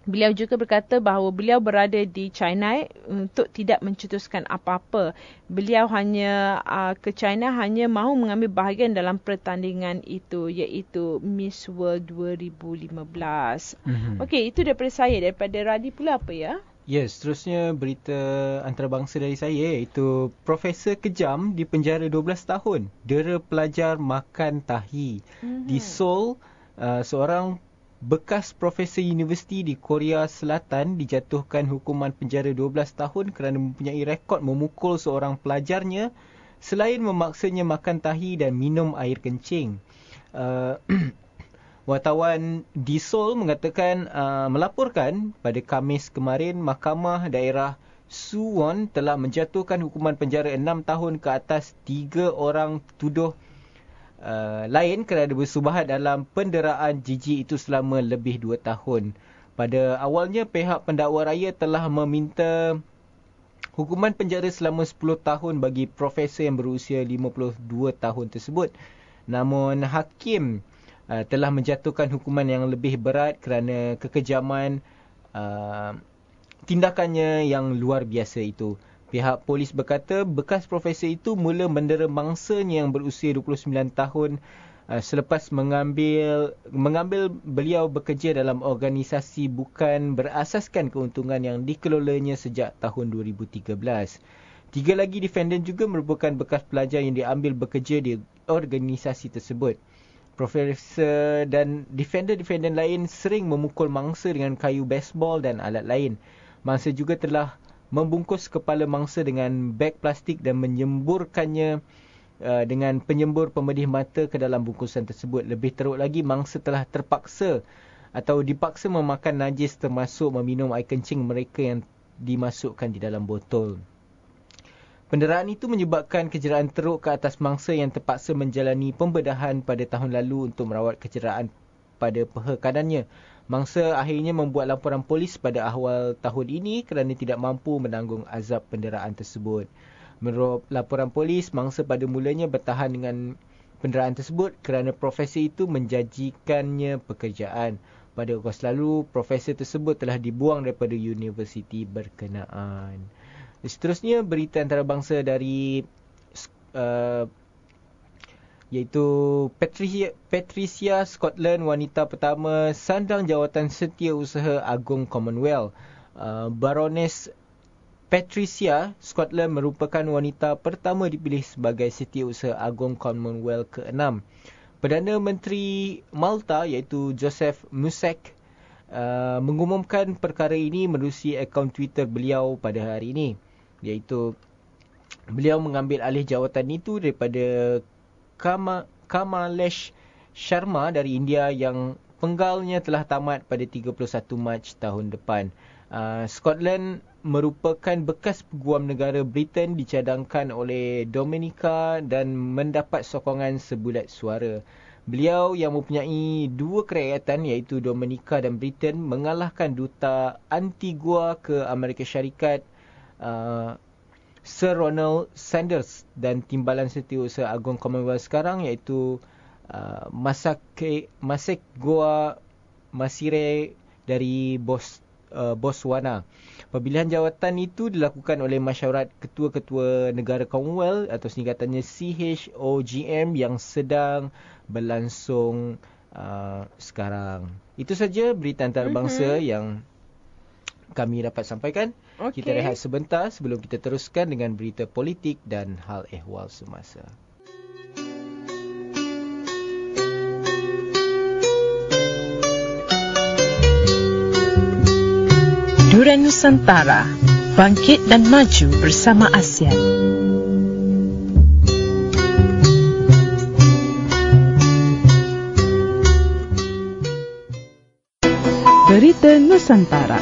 beliau juga berkata bahawa beliau berada di China untuk tidak mencetuskan apa-apa. Beliau hanya ke China hanya mahu mengambil bahagian dalam pertandingan itu, iaitu Miss World 2015. Okey, itu daripada saya. Daripada Radi pula apa ya? Yes, seterusnya berita antarabangsa dari saya iaitu Profesor kejam di penjara 12 tahun. Dera pelajar makan tahi. Di Seoul, seorang bekas profesor universiti di Korea Selatan dijatuhkan hukuman penjara 12 tahun kerana mempunyai rekod memukul seorang pelajarnya selain memaksanya makan tahi dan minum air kencing. Wartawan di Seoul melaporkan pada Khamis kemarin Mahkamah Daerah Suwon telah menjatuhkan hukuman penjara 6 tahun ke atas 3 orang tuduh lain kerana bersubahat dalam penderaan jijik itu selama lebih 2 tahun. Pada awalnya, pihak pendakwa raya telah meminta hukuman penjara selama 10 tahun bagi profesor yang berusia 52 tahun tersebut. Namun, hakim telah menjatuhkan hukuman yang lebih berat kerana kekejaman tindakannya yang luar biasa itu. Pihak polis berkata bekas profesor itu mula mendera mangsanya yang berusia 29 tahun selepas mengambil beliau bekerja dalam organisasi bukan berasaskan keuntungan yang dikelolanya sejak tahun 2013. 3 lagi defendant juga merupakan bekas pelajar yang diambil bekerja di organisasi tersebut. Profesor dan defendant lain sering memukul mangsa dengan kayu baseball dan alat lain. Mangsa juga telah membungkus kepala mangsa dengan beg plastik dan menyemburkannya dengan penyembur pemedih mata ke dalam bungkusan tersebut. Lebih teruk lagi, mangsa telah terpaksa atau dipaksa memakan najis termasuk meminum air kencing mereka yang dimasukkan di dalam botol. Penderaan itu menyebabkan kejeraan teruk ke atas mangsa yang terpaksa menjalani pembedahan pada tahun lalu untuk merawat kejeraan pada peha kanannya. Mangsa akhirnya membuat laporan polis pada awal tahun ini kerana tidak mampu menanggung azab penderaan tersebut. Menurut laporan polis, mangsa pada mulanya bertahan dengan penderaan tersebut kerana profesor itu menjanjikannya pekerjaan. Pada Ogos lalu, profesor tersebut telah dibuang daripada universiti berkenaan. Seterusnya, berita antarabangsa dari iaitu Patricia Scotland, wanita pertama sandang jawatan Setiausaha Agung Commonwealth. Baroness Patricia Scotland merupakan wanita pertama dipilih sebagai Setiausaha Agung Commonwealth ke-6. Perdana Menteri Malta iaitu Joseph Musek mengumumkan perkara ini menerusi akaun Twitter beliau pada hari ini. Iaitu beliau mengambil alih jawatan itu daripada Kamalesh Sharma dari India yang penggalnya telah tamat pada 31 Mac tahun depan. Scotland merupakan bekas peguam negara Britain dicadangkan oleh Dominica dan mendapat sokongan sebulat suara. Beliau yang mempunyai dua kerakyatan iaitu Dominica dan Britain mengalahkan duta Antigua ke Amerika Syarikat Sir Ronald Sanders dan timbalan Setiausaha Agung Commonwealth sekarang iaitu Massagoa Masire dari Botswana. Pemilihan jawatan itu dilakukan oleh mesyuarat ketua-ketua negara Commonwealth atau singkatannya CHOGM yang sedang berlangsung sekarang. Itu saja berita antarabangsa yang kami dapat sampaikan. Kita rehat sebentar sebelum kita teruskan dengan berita politik dan hal ehwal semasa. Durian Nusantara, bangkit dan maju bersama ASEAN. Berita Nusantara.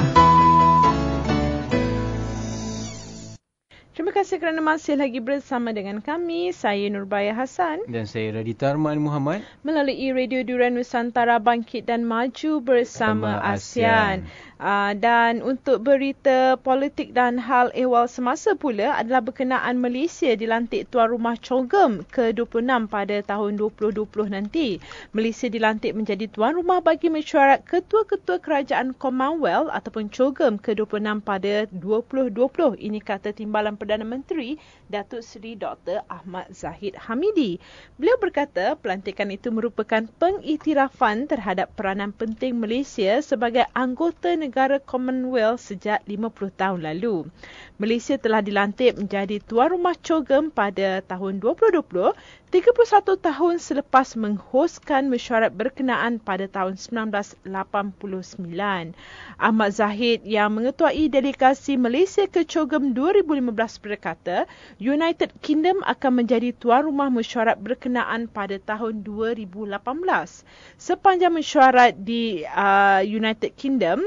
Terima kasih kerana masih lagi bersama dengan kami. Saya Nurbaya Hassan. Dan saya Radita Arman Muhammad. Melalui Radio Durian Nusantara, bangkit dan maju bersama ASEAN. Dan untuk berita politik dan hal ehwal semasa pula adalah berkenaan Malaysia dilantik tuan rumah COGM ke-26 pada tahun 2020 nanti. Malaysia dilantik menjadi tuan rumah bagi mesyuarat ketua-ketua kerajaan Commonwealth ataupun COGM ke-26 pada 2020. Ini kata Timbalan Perdana Menteri Datuk Seri Dr. Ahmad Zahid Hamidi. Beliau berkata pelantikan itu merupakan pengiktirafan terhadap peranan penting Malaysia sebagai anggota negara Commonwealth sejak 50 tahun lalu. Malaysia telah dilantik menjadi tuan rumah COGM pada tahun 2020, 31 tahun selepas menghoskan mesyuarat berkenaan pada tahun 1989. Ahmad Zahid yang mengetuai delegasi Malaysia ke COGM 2015 berkata, United Kingdom akan menjadi tuan rumah mesyuarat berkenaan pada tahun 2018. Sepanjang mesyuarat di United Kingdom,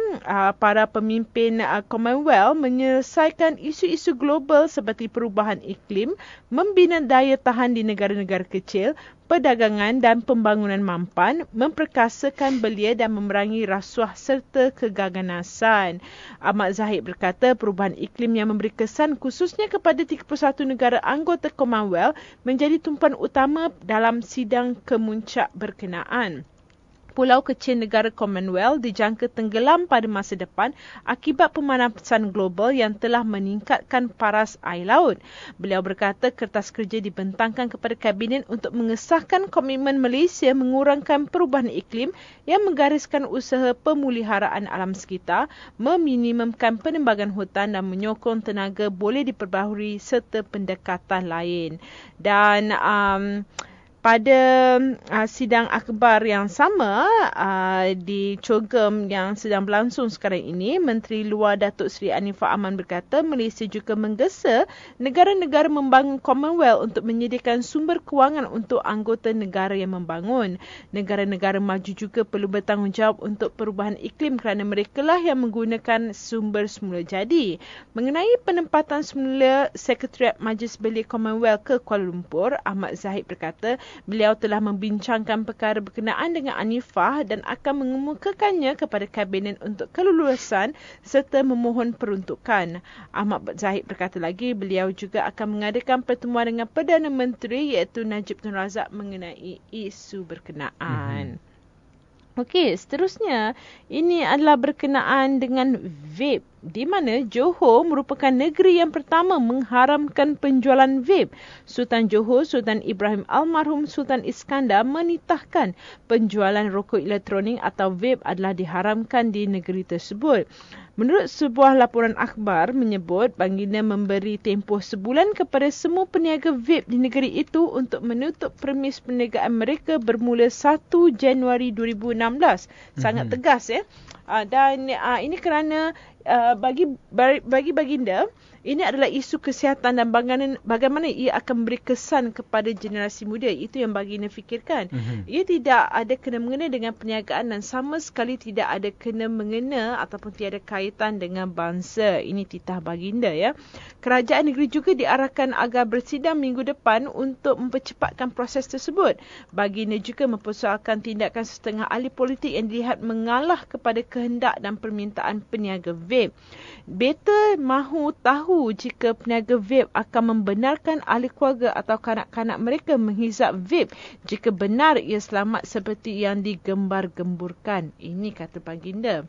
para pemimpin Commonwealth menyelesaikan isu-isu global seperti perubahan iklim, membina daya tahan di negara-negara kecil, perdagangan dan pembangunan mampan, memperkasakan belia dan memerangi rasuah serta keganasan. Ahmad Zahid berkata perubahan iklim yang memberi kesan khususnya kepada 31 negara anggota Commonwealth menjadi tumpuan utama dalam sidang kemuncak berkenaan. Pulau kecil negara Commonwealth dijangka tenggelam pada masa depan akibat pemanasan global yang telah meningkatkan paras air laut. Beliau berkata kertas kerja dibentangkan kepada Kabinet untuk mengesahkan komitmen Malaysia mengurangkan perubahan iklim yang menggariskan usaha pemeliharaan alam sekitar, meminimumkan penembangan hutan dan menyokong tenaga boleh diperbaharui serta pendekatan lain. Dan pada sidang akhbar yang sama di COGM yang sedang berlangsung sekarang ini, Menteri Luar Datuk Seri Anifah Aman berkata Malaysia juga menggesa negara-negara membangun Commonwealth untuk menyediakan sumber kewangan untuk anggota negara yang membangun. Negara-negara maju juga perlu bertanggungjawab untuk perubahan iklim kerana merekalah yang menggunakan sumber semula jadi. Mengenai penempatan semula Sekretariat Majlis Belia Commonwealth ke Kuala Lumpur, Ahmad Zahid berkata Beliau telah membincangkan perkara berkenaan dengan Anifah dan akan mengemukakannya kepada Kabinet untuk kelulusan serta memohon peruntukan. Ahmad Zahid berkata lagi, beliau juga akan mengadakan pertemuan dengan Perdana Menteri iaitu Najib Tun Razak mengenai isu berkenaan. Okey, seterusnya ini adalah berkenaan dengan vape, di mana Johor merupakan negeri yang pertama mengharamkan penjualan vape. Sultan Johor, Sultan Ibrahim Almarhum Sultan Iskandar menitahkan penjualan rokok elektronik atau vape adalah diharamkan di negeri tersebut. Menurut sebuah laporan akhbar menyebut baginda memberi tempoh sebulan kepada semua peniaga vape di negeri itu untuk menutup premis perniagaan mereka bermula 1 Januari 2016. Sangat tegas ya. Dan ini kerana bagi baginda ini adalah isu kesihatan dan bagaimana ia akan memberi kesan kepada generasi muda. Itu yang baginda fikirkan. Ia tidak ada kena-mengena dengan perniagaan dan sama sekali tidak ada kena-mengena ataupun tiada kaitan dengan bangsa. Ini titah baginda ya. Kerajaan negeri juga diarahkan agar bersidang minggu depan untuk mempercepatkan proses tersebut. Baginda juga mempersoalkan tindakan setengah ahli politik yang dilihat mengalah kepada kehendak dan permintaan peniaga vape. Beta mahu tahu jika peniaga vape akan membenarkan ahli keluarga atau kanak-kanak mereka menghisap vape jika benar ia selamat seperti yang digembar-gemburkan. Ini kata baginda.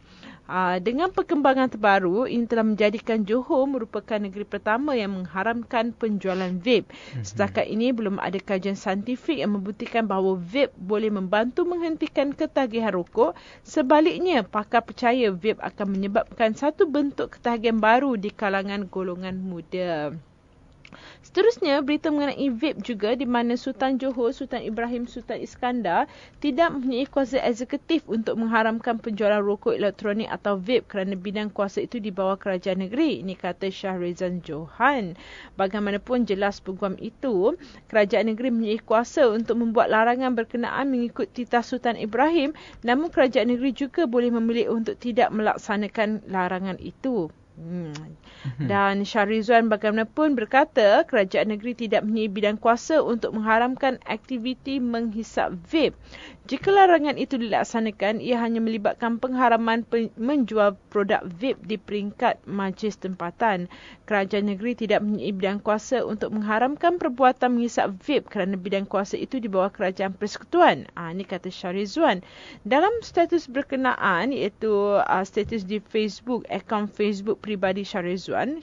Dengan perkembangan terbaru, ini telah menjadikan Johor merupakan negeri pertama yang mengharamkan penjualan vape. Setakat ini belum ada kajian saintifik yang membuktikan bahawa vape boleh membantu menghentikan ketagihan rokok. Sebaliknya, pakar percaya vape akan menyebabkan satu bentuk ketagihan baru di kalangan golongan muda. Seterusnya, berita mengenai vape juga di mana Sultan Johor, Sultan Ibrahim Sultan Iskandar tidak mempunyai kuasa eksekutif untuk mengharamkan penjualan rokok elektronik atau vape kerana bidang kuasa itu di bawah kerajaan negeri. Ini kata Shahrizan Johan. Bagaimanapun jelas peguam itu, kerajaan negeri mempunyai kuasa untuk membuat larangan berkenaan mengikut titah Sultan Ibrahim, namun kerajaan negeri juga boleh memilih untuk tidak melaksanakan larangan itu. Dan Syahrizwan bagaimanapun berkata kerajaan negeri tidak mempunyai bidang kuasa untuk mengharamkan aktiviti menghisap vape. Jika larangan itu dilaksanakan, ia hanya melibatkan pengharaman menjual produk vape di peringkat majlis tempatan. Kerajaan negeri tidak mempunyai bidang kuasa untuk mengharamkan perbuatan menghisap vape kerana bidang kuasa itu di bawah kerajaan persekutuan. Ini kata Syahrizwan. Dalam status berkenaan, iaitu status di Facebook, akaun Facebook pribadi Syahrizwan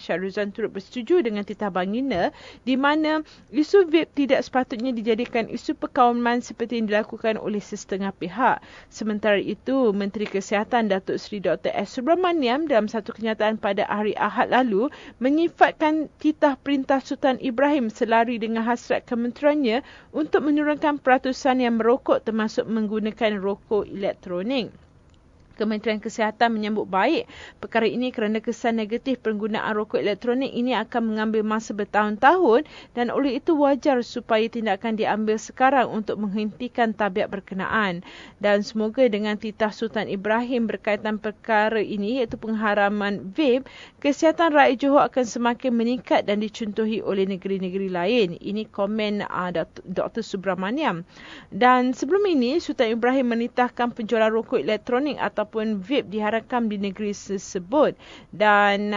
turut bersetuju dengan titah baginda di mana isu vape tidak sepatutnya dijadikan isu perkauman seperti yang dilakukan oleh setengah pihak. Sementara itu, Menteri Kesihatan Datuk Seri Dr. S. Subramaniam dalam satu kenyataan pada hari Ahad lalu menyifatkan titah perintah Sultan Ibrahim selari dengan hasrat kementeriannya untuk menurunkan peratusan yang merokok termasuk menggunakan rokok elektronik. Kementerian Kesihatan menyambut baik perkara ini kerana kesan negatif penggunaan rokok elektronik ini akan mengambil masa bertahun-tahun dan oleh itu wajar supaya tindakan diambil sekarang untuk menghentikan tabiat berkenaan. Dan semoga dengan titah Sultan Ibrahim berkaitan perkara ini iaitu pengharaman vape, kesihatan rakyat Johor akan semakin meningkat dan dicontohi oleh negeri-negeri lain. Ini komen Dr. Subramaniam. Dan sebelum ini, Sultan Ibrahim menitahkan penjualan rokok elektronik ataupun vape diharapkan di negeri tersebut. Dan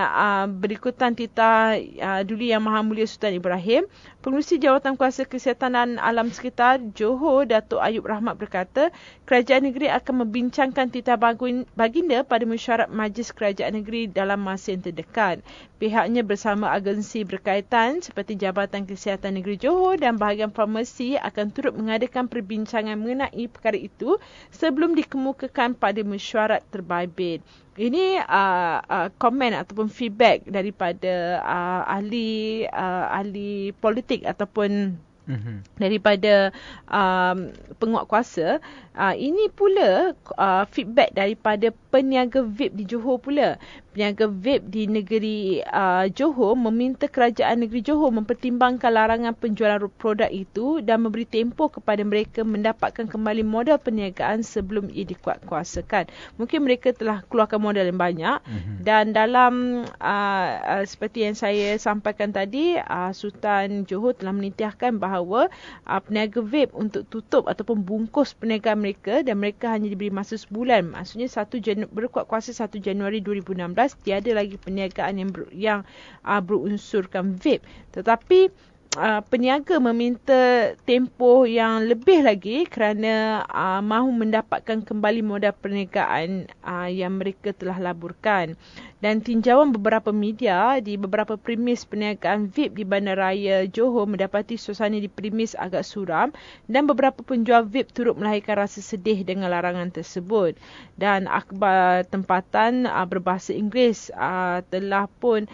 berikutan titah Duli Yang Maha Mulia Sultan Ibrahim, Pengerusi Jawatan Kuasa Kesihatan dan Alam Sekitar Johor, Datuk Ayub Rahmat berkata, kerajaan negeri akan membincangkan titah baginda pada mesyuarat Majlis Kerajaan Negeri dalam masa yang terdekat. Pihaknya bersama agensi berkaitan seperti Jabatan Kesihatan Negeri Johor dan bahagian farmasi akan turut mengadakan perbincangan mengenai perkara itu sebelum dikemukakan pada mesyuarat terbabit. Ini komen ataupun feedback daripada ahli politik ataupun daripada penguat kuasa. Ini pula feedback daripada peniaga vape di Johor pula. Peniaga vape di negeri Johor meminta kerajaan negeri Johor mempertimbangkan larangan penjualan produk itu dan memberi tempoh kepada mereka mendapatkan kembali modal perniagaan sebelum ia dikuatkuasakan. Mungkin mereka telah keluarkan modal yang banyak dan dalam seperti yang saya sampaikan tadi, Sultan Johor telah menitahkan bahawa bahawa peniaga vape untuk tutup ataupun bungkus perniagaan mereka, dan mereka hanya diberi masa sebulan. Maksudnya berkuat kuasa 1 Januari 2016 tiada lagi perniagaan yang berunsurkan vape. Tetapi peniaga meminta tempoh yang lebih lagi kerana mahu mendapatkan kembali modal perniagaan yang mereka telah laburkan. Dan tinjauan beberapa media di beberapa premis perniagaan vape di Bandaraya Johor mendapati suasana di premis agak suram, dan beberapa penjual vape turut melahirkan rasa sedih dengan larangan tersebut. Dan akhbar tempatan berbahasa Inggeris telah pun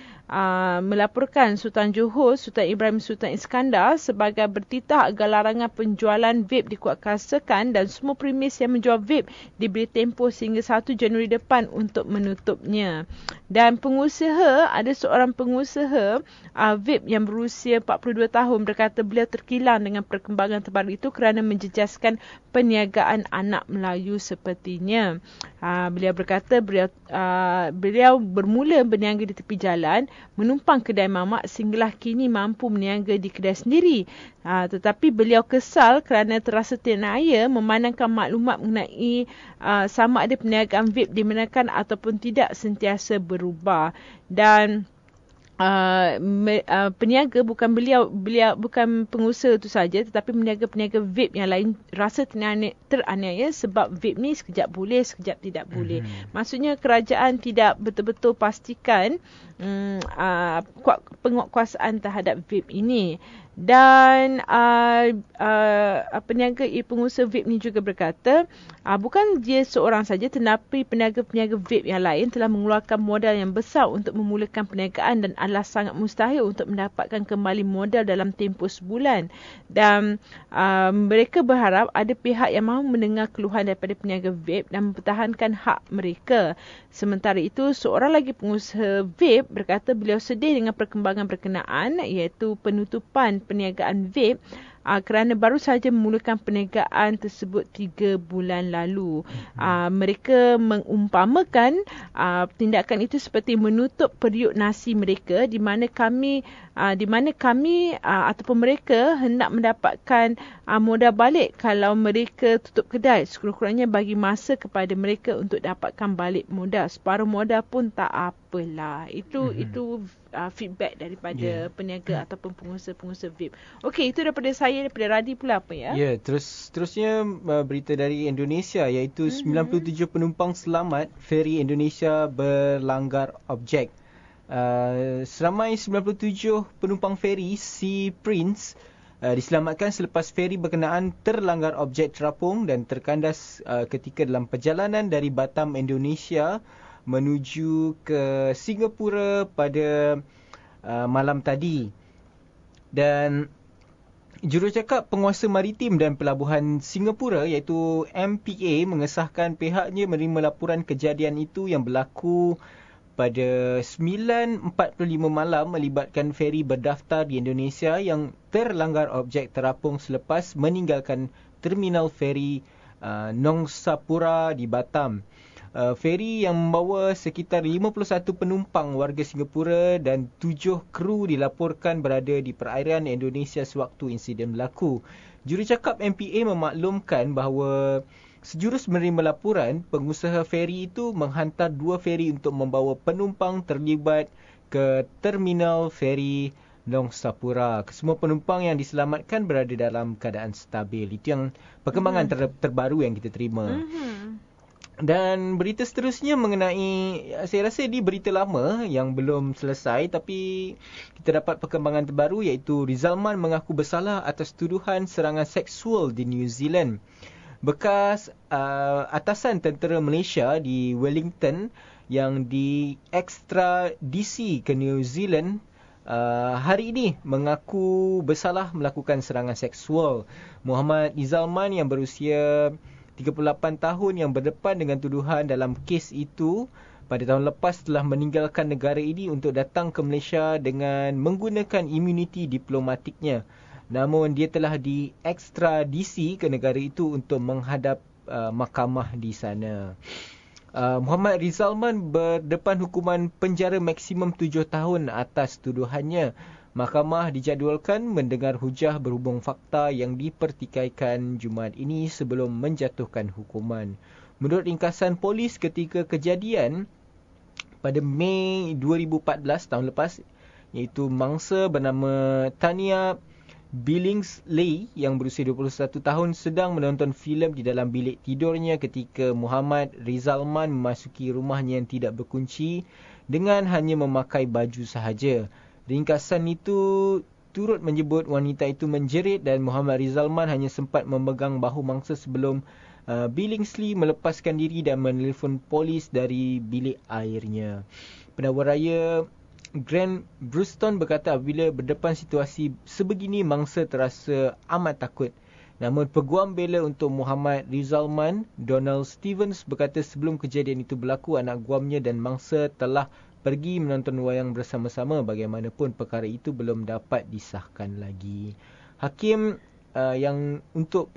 melaporkan Sultan Johor, Sultan Ibrahim Sultan Iskandar sebagai bertitah agar larangan penjualan vape dikuatkuasakan dan semua premis yang menjual vape diberi tempoh sehingga 1 Januari depan untuk menutupnya. Dan ada seorang pengusaha vape yang berusia 42 tahun berkata beliau terkilang dengan perkembangan terbaru itu kerana menjejaskan perniagaan anak Melayu sepertinya. Beliau berkata beliau bermula berniaga di tepi jalan, menumpang kedai mamak sehinggalah kini mampu berniaga di kedai sendiri. Tetapi beliau kesal kerana terasa tenaya memandangkan maklumat mengenai sama ada perniagaan vape dibenarkan ataupun tidak sentiasa berubah. Dan peniaga bukan beliau bukan pengusaha itu saja, tetapi peniaga vape yang lain rasa teraniaya sebab vape ni sekejap boleh, sekejap tidak boleh. Maksudnya kerajaan tidak betul-betul pastikan penguatkuasaan terhadap vape ini. Dan pengusaha vape ni juga berkata bukan dia seorang saja, tetapi peniaga-peniaga vape yang lain telah mengeluarkan modal yang besar untuk memulakan perniagaan dan adalah sangat mustahil untuk mendapatkan kembali modal dalam tempoh sebulan. Dan mereka berharap ada pihak yang mahu mendengar keluhan daripada peniaga vape dan mempertahankan hak mereka. Sementara itu, seorang lagi pengusaha vape berkata beliau sedih dengan perkembangan berkenaan, iaitu penutupan perniagaan vape kerana baru sahaja memulakan perniagaan tersebut 3 bulan lalu. Mereka mengumpamakan tindakan itu seperti menutup periuk nasi mereka, di mana kami ataupun mereka hendak mendapatkan modal balik kalau mereka tutup kedai. Sekurang-kurangnya bagi masa kepada mereka untuk dapatkan balik modal. Separuh modal pun tak apalah. Itu feedback daripada peniaga ataupun pengusaha-pengusaha vape. Okey, itu daripada saya. Daripada Radi pula apa ya? Ya, terusnya berita dari Indonesia, iaitu 97 penumpang selamat feri Indonesia berlanggar objek. Seramai 97 penumpang feri Sea Prince diselamatkan selepas feri berkenaan terlanggar objek terapung dan terkandas ketika dalam perjalanan dari Batam, Indonesia menuju ke Singapura pada malam tadi. Dan Jurucakap Penguasa Maritim dan Pelabuhan Singapura iaitu MPA mengesahkan pihaknya menerima laporan kejadian itu yang berlaku pada 9.45 malam melibatkan feri berdaftar di Indonesia yang terlanggar objek terapung selepas meninggalkan terminal feri Nongsapura di Batam. Feri yang membawa sekitar 51 penumpang warga Singapura dan 7 kru dilaporkan berada di perairan Indonesia sewaktu insiden berlaku. Jurucakap MPA memaklumkan bahawa sejurus menerima laporan, pengusaha feri itu menghantar 2 feri untuk membawa penumpang terlibat ke terminal feri Nongsapura. Semua penumpang yang diselamatkan berada dalam keadaan stabil. Itu yang perkembangan terbaru yang kita terima. Dan berita seterusnya mengenai, saya rasa ini berita lama yang belum selesai, tapi kita dapat perkembangan terbaru iaitu Rizalman mengaku bersalah atas tuduhan serangan seksual di New Zealand. Bekas atasan tentera Malaysia di Wellington yang diekstradisi ke New Zealand hari ini mengaku bersalah melakukan serangan seksual. Muhammad Rizalman yang berusia 38 tahun yang berdepan dengan tuduhan dalam kes itu pada tahun lepas telah meninggalkan negara ini untuk datang ke Malaysia dengan menggunakan imuniti diplomatiknya. Namun dia telah diekstradisi ke negara itu untuk menghadap mahkamah di sana. Muhammad Rizalman berdepan hukuman penjara maksimum 7 tahun atas tuduhannya. Mahkamah dijadualkan mendengar hujah berhubung fakta yang dipertikaikan Jumaat ini sebelum menjatuhkan hukuman. Menurut ringkasan polis ketika kejadian pada Mei 2014 tahun lepas, iaitu mangsa bernama Tania Billingsley yang berusia 21 tahun sedang menonton filem di dalam bilik tidurnya ketika Muhammad Rizalman memasuki rumahnya yang tidak berkunci dengan hanya memakai baju sahaja. Ringkasan itu turut menyebut wanita itu menjerit dan Muhammad Rizalman hanya sempat memegang bahu mangsa sebelum Billingsley melepaskan diri dan menelefon polis dari bilik airnya. Pendakwa raya Grant Bruston berkata apabila berdepan situasi sebegini mangsa terasa amat takut. Namun peguam bela untuk Muhammad Rizalman, Donald Stevens berkata sebelum kejadian itu berlaku anak guamnya dan mangsa telah pergi menonton wayang bersama-sama. Bagaimanapun perkara itu belum dapat disahkan lagi. Hakim yang untuk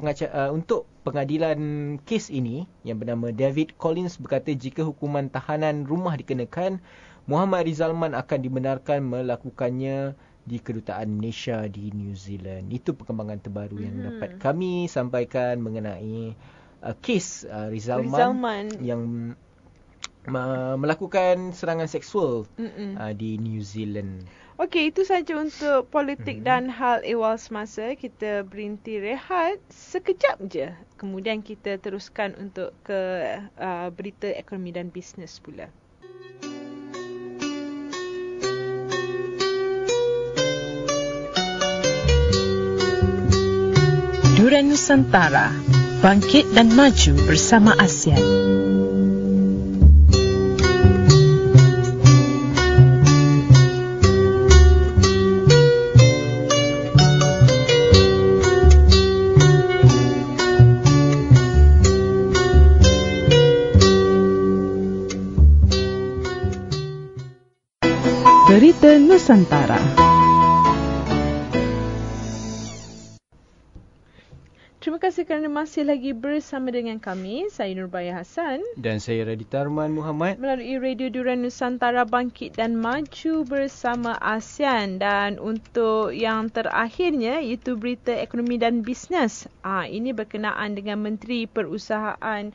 pengadilan kes ini yang bernama David Collins berkata jika hukuman tahanan rumah dikenakan, Muhammad Rizalman akan dibenarkan melakukannya di Kedutaan Malaysia di New Zealand. Itu perkembangan terbaru yang dapat kami sampaikan mengenai kes Rizalman yang melakukan serangan seksual di New Zealand. Okey, itu saja untuk politik dan hal ehwal semasa. Kita berhenti rehat sekejap je. Kemudian kita teruskan untuk ke berita ekonomi dan bisnes pula. Durian Nusantara, bangkit dan maju bersama ASEAN. Berita Nusantara. Terima kasih kerana masih lagi bersama dengan kami. Saya Nurbaya Hassan. Dan saya Radita Arman Muhammad. Melalui Radio Durian Nusantara, bangkit dan maju bersama ASEAN. Dan untuk yang terakhirnya, iaitu berita ekonomi dan bisnes. Ini berkenaan dengan Menteri Perusahaan,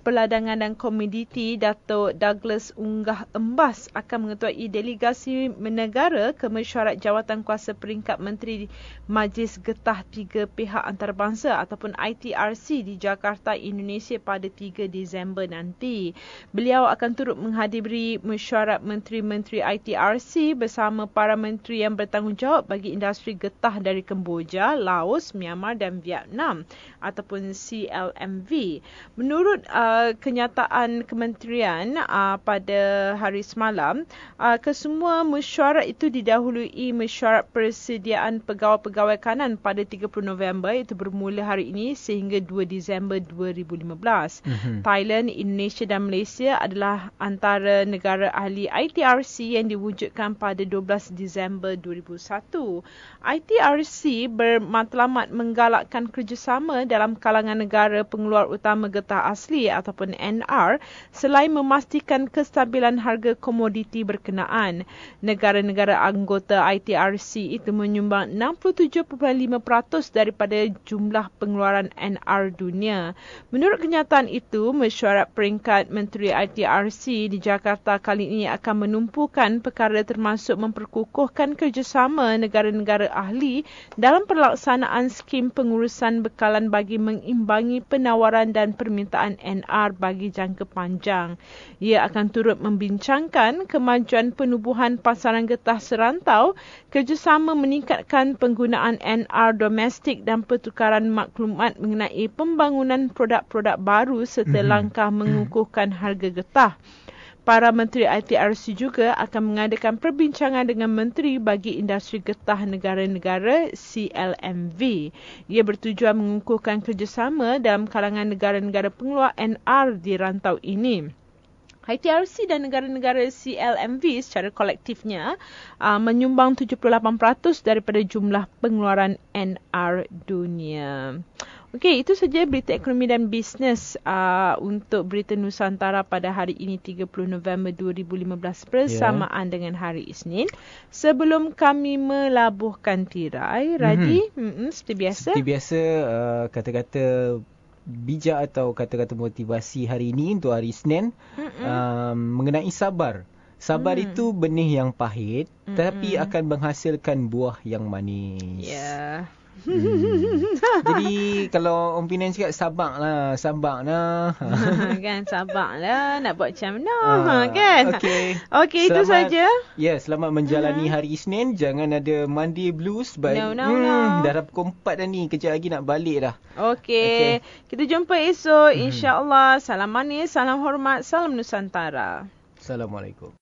Perladangan dan Komoditi, Datuk Douglas Unggah Embas akan mengetuai delegasi negara ke mesyuarat jawatan kuasa peringkat Menteri Majlis Getah Tiga Pihak Antarabangsa ataupun ITRC di Jakarta, Indonesia pada 3 Disember nanti. Beliau akan turut menghadiri mesyuarat menteri-menteri ITRC bersama para menteri yang bertanggungjawab bagi industri getah dari Kemboja, Laos, Myanmar dan Vietnam ataupun CLMV. Menurut kenyataan kementerian pada hari semalam, kesemua mesyuarat itu didahului mesyuarat persediaan pegawai-pegawai kanan pada 30 November itu bermula hari ini sehingga 2 Disember 2015. Thailand, Indonesia dan Malaysia adalah antara negara ahli ITRC yang diwujudkan pada 12 Disember 2001. ITRC bermatlamat menggalakkan kerjasama dalam kalangan negara pengeluar utama getah asli ataupun NR selain memastikan kestabilan harga komoditi berkenaan. Negara-negara anggota ITRC itu menyumbang 67.5% daripada jumlah pengeluaran NR dunia. Menurut kenyataan itu, mesyuarat peringkat Menteri ITRC di Jakarta kali ini akan menumpukan perkara termasuk memperkukuhkan kerjasama negara-negara ahli dalam pelaksanaan skim pengurusan bekalan bagi mengimbangi penawaran dan permintaan NR bagi jangka panjang. Ia akan turut membincangkan kemajuan penubuhan pasaran getah serantau, kerjasama meningkatkan penggunaan NR domestik dan pertukaran maklumat mengenai pembangunan produk-produk baru serta langkah mengukuhkan harga getah. Para menteri ITRC juga akan mengadakan perbincangan dengan menteri bagi industri getah negara-negara CLMV. Ia bertujuan mengukuhkan kerjasama dalam kalangan negara-negara pengeluar NR di rantau ini. ITRC dan negara-negara CLMV secara kolektifnya menyumbang 78% daripada jumlah pengeluaran NR dunia. Okey, itu saja berita ekonomi dan bisnes untuk Berita Nusantara pada hari ini 30 November 2015 bersamaan dengan hari Isnin. Sebelum kami melabuhkan tirai, Radi, seperti biasa. Seperti biasa, kata-kata bijak atau kata-kata motivasi hari ini untuk hari Isnin mengenai sabar. Sabar itu benih yang pahit tapi akan menghasilkan buah yang manis. Ya. Jadi kalau Om Pinan cakap sabar lah. Kan sabarlah nak buat macam mana kan. Okey, itu saja. Ya, selamat menjalani hari Isnin. Jangan ada Monday blues sebab No. dah pukul 4 dah ni, kejap lagi nak balik dah. Okey. Kita jumpa esok insya-Allah. Salam manis, salam hormat, salam Nusantara. Assalamualaikum.